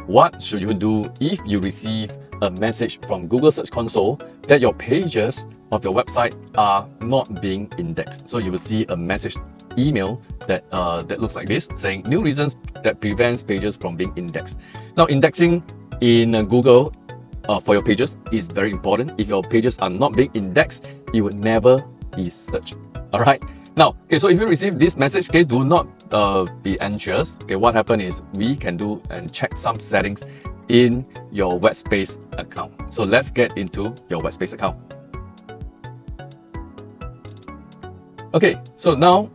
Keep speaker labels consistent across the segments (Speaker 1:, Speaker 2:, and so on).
Speaker 1: what should you do if you receive a message from Google Search Console that your pages of your website are not being indexed. So you will see a message email that looks like this, saying new reasons that prevents pages from being indexed. Now, indexing in Google for your pages is very important. If your pages are not being indexed, it would never be searched. All right. Now, okay, so if you receive this message, okay, do not be anxious. Okay, what happened is we can do and check some settings in your WordPress account. So let's get into your WordPress account. Okay, so now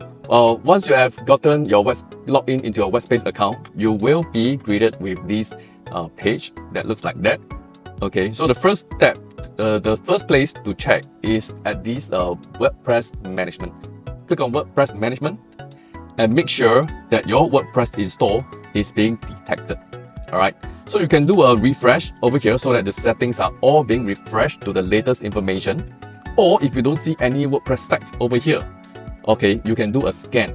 Speaker 1: once you have gotten your login into your WordPress account, you will be greeted with this page that looks like that. Okay, so the first step, the first place to check is at this WordPress management. Click on WordPress management and make sure that your WordPress install is being detected. All right, so you can do a refresh over here so that the settings are all being refreshed to the latest information. Or if you don't see any WordPress sites over here, okay, you can do a scan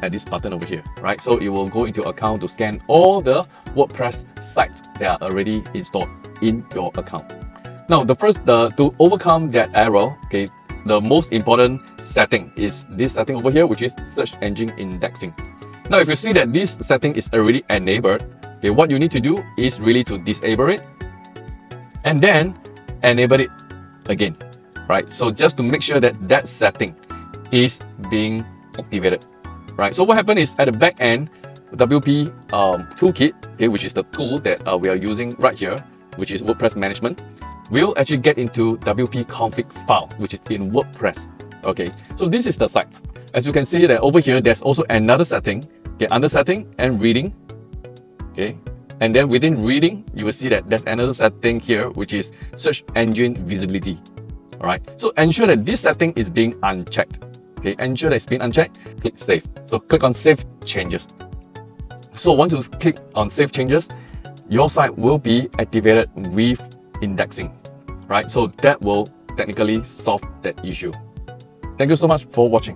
Speaker 1: at this button over here, right? So it will go into account to scan all the WordPress sites that are already installed in your account. Now, to overcome that error, okay, the most important setting is this setting over here, which is search engine indexing. Now, if you see that this setting is already enabled, okay, what you need to do is really to disable it and then enable it again, right? So just to make sure that that setting is being activated, right? So what happened is at the back end, WP Toolkit, okay, which is the tool that we are using right here, which is WordPress management, will actually get into WP config file, which is in WordPress. Okay, so this is the site. As you can see that over here, there's also another setting, okay, under setting and reading, okay, and then within reading, you will see that there's another setting here, which is search engine visibility. All right, so ensure that this setting is being unchecked. Okay, ensure that it's been unchecked, click save. So click on save changes. So once you click on save changes, your site will be activated with indexing, right? So that will technically solve that issue. Thank you so much for watching.